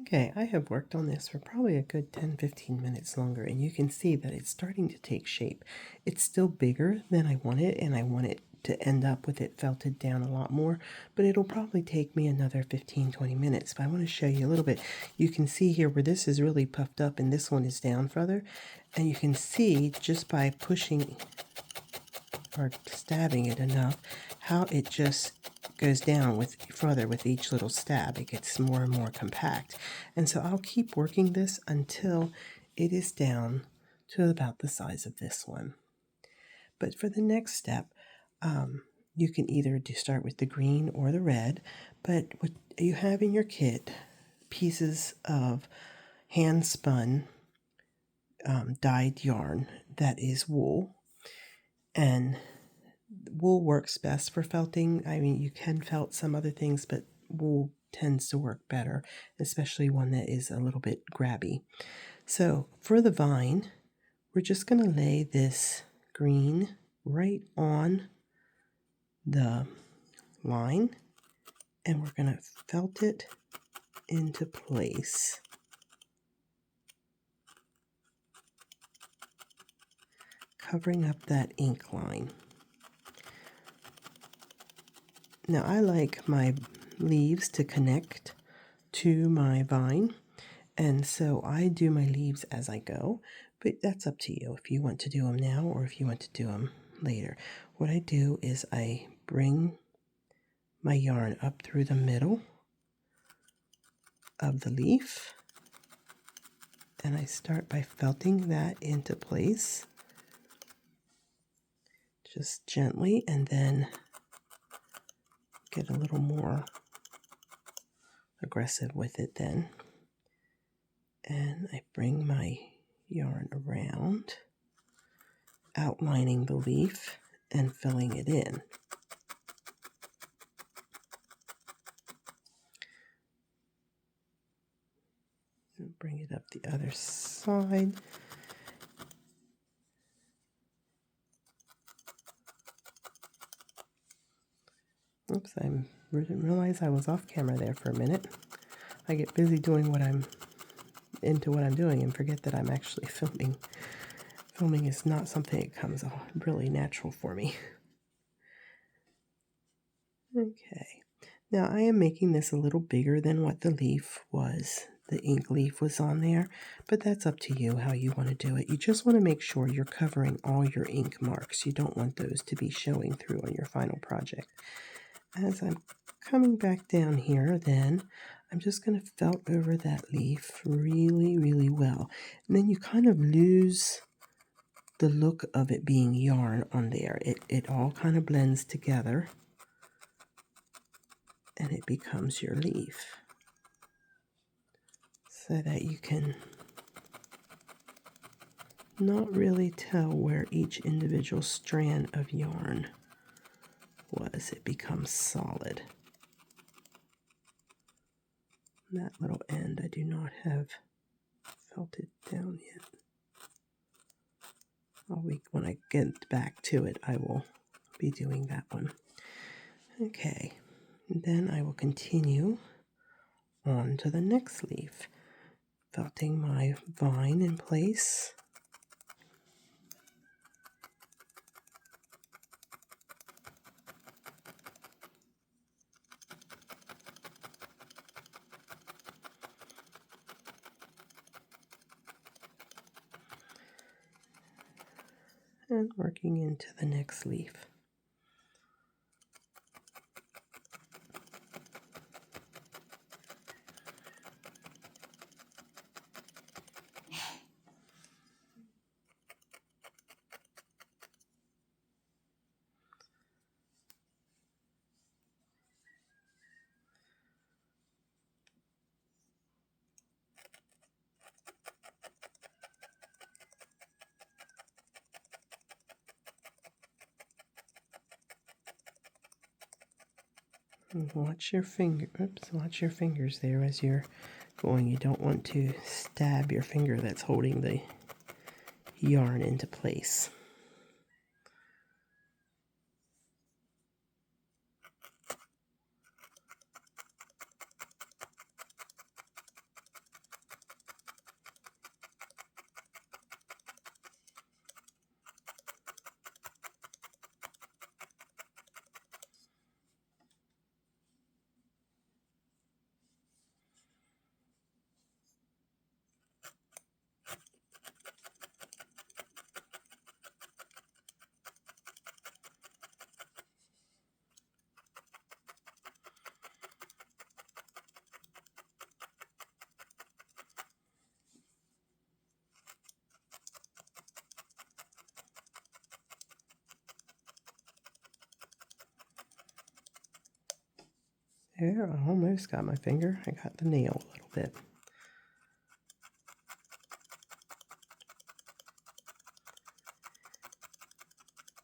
Okay, I have worked on this for probably a good 10-15 minutes longer, and you can see that it's starting to take shape. It's still bigger than I want it, and I want it to end up with it felted down a lot more, but it'll probably take me another 15-20 minutes. But I want to show you a little bit. You can see here where this is really puffed up and this one is down further, and you can see just by pushing or stabbing it enough how it just goes down with further with each little stab. It gets more and more compact, and so I'll keep working this until it is down to about the size of this one. But for the next step, you can either start with the green or the red, but what you have in your kit, pieces of hand spun dyed yarn that is wool, and wool works best for felting. I mean, you can felt some other things, but wool tends to work better, especially one that is a little bit grabby. So for the vine, we're just going to lay this green right on the line, and we're going to felt it into place. Covering up that ink line. Now I like my leaves to connect to my vine, and so I do my leaves as I go, but that's up to you if you want to do them now or if you want to do them later. What I do is I bring my yarn up through the middle of the leaf, and I start by felting that into place just gently, and then get a little more aggressive with it then. And I bring my yarn around, outlining the leaf and filling it in. And bring it up the other side. Oops, I didn't realize I was off camera there for a minute. I get busy doing what I'm doing and forget that I'm actually filming. Filming is not something that comes really natural for me. Okay, now I am making this a little bigger than what the leaf was. The ink leaf was on there, but that's up to you how you want to do it. You just want to make sure you're covering all your ink marks. You don't want those to be showing through on your final project. As I'm coming back down here, then I'm just going to felt over that leaf really, really well. And then you kind of lose the look of it being yarn on there. It all kind of blends together, and it becomes your leaf, so that you can not really tell where each individual strand of yarn was. It becomes solid. That little end I do not have felted down yet. When I get back to it, I will be doing that one. Okay, and then I will continue on to the next leaf, felting my vine in place. And working into the next leaf. Watch your watch your fingers there as you're going. You don't want to stab your finger that's holding the yarn into place. There, I almost got my finger. I got the nail a little bit.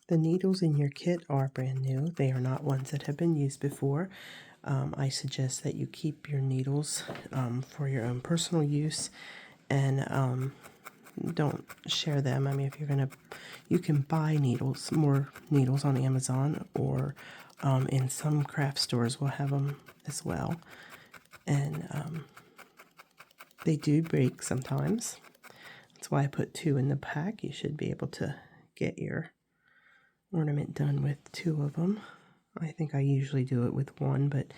The needles in your kit are brand new. They are not ones that have been used before. I suggest that you keep your needles for your own personal use, and don't share them. I mean, if you're gonna, you can buy needles, more needles on Amazon, or in some craft stores will have them as well. And they do break sometimes. That's why I put 2 in the pack. You should be able to get your ornament done with 2 of them. I think I usually do it with 1, but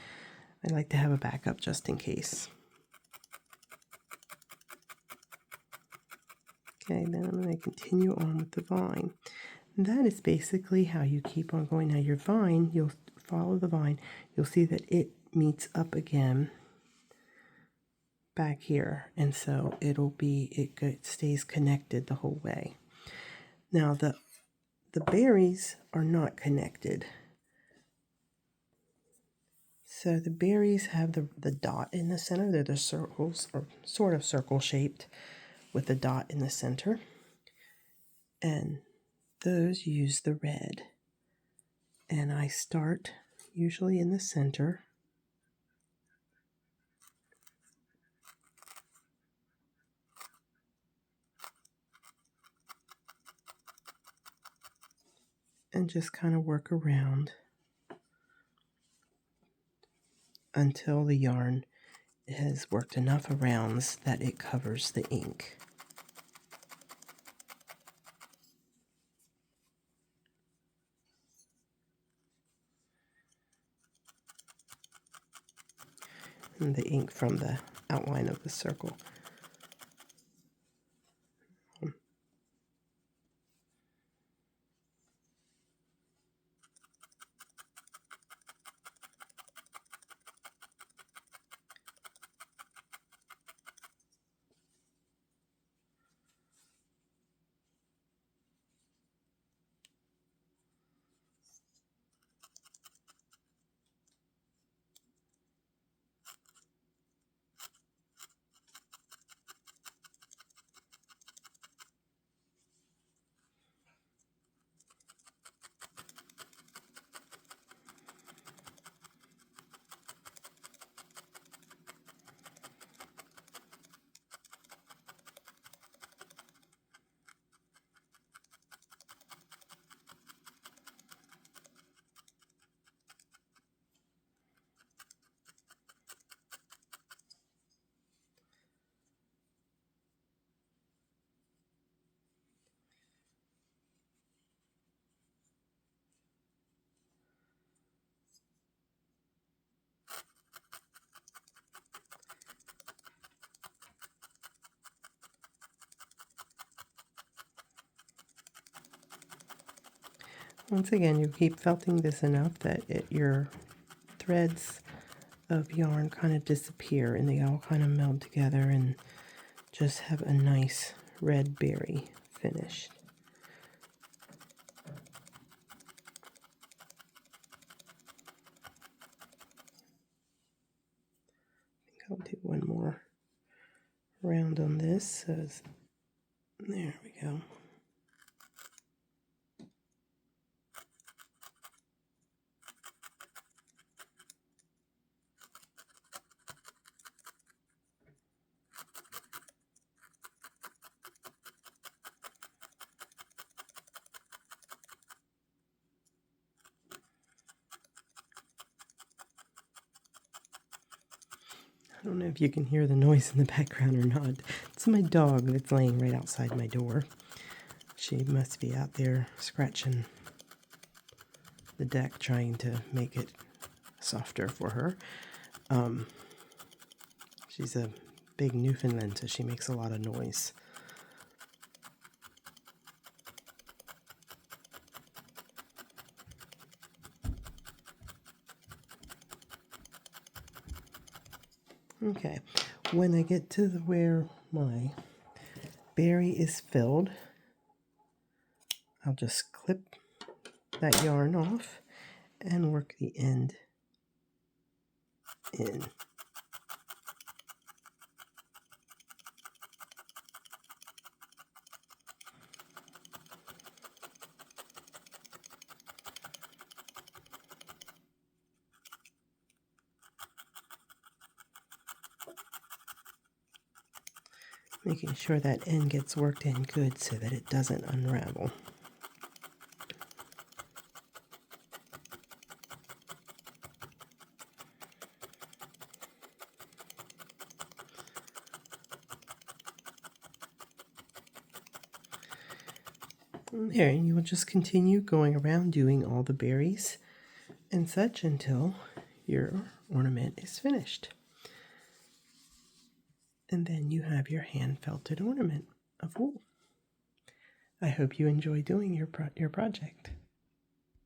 I like to have a backup just in case. Okay, then I'm going to continue on with the vine. And that is basically how you keep on going. Now your vine, you'll follow the vine, you'll see that it meets up again back here, and so it stays connected the whole way. Now the berries are not connected. So the berries have the dot in the center. They're the circles, or sort of circle shaped with the dot in the center. And those use the red. And I start usually in the center. And just kind of work around until the yarn has worked enough arounds that it covers the ink. And the ink from the outline of the circle. Once again, you keep felting this enough that your threads of yarn kind of disappear and they all kind of meld together and just have a nice red berry finish. I think I'll do one more round on this. So there we go. I don't know if you can hear the noise in the background or not. It's my dog that's laying right outside my door. She must be out there scratching the deck trying to make it softer for her. She's a big Newfoundland, so she makes a lot of noise. Okay, when I get to where my berry is filled, I'll just clip that yarn off and work the end in. Making sure that end gets worked in good so that it doesn't unravel. There, and you will just continue going around doing all the berries and such until your ornament is finished. And then you have your hand felted ornament of wool. I hope you enjoy doing your project.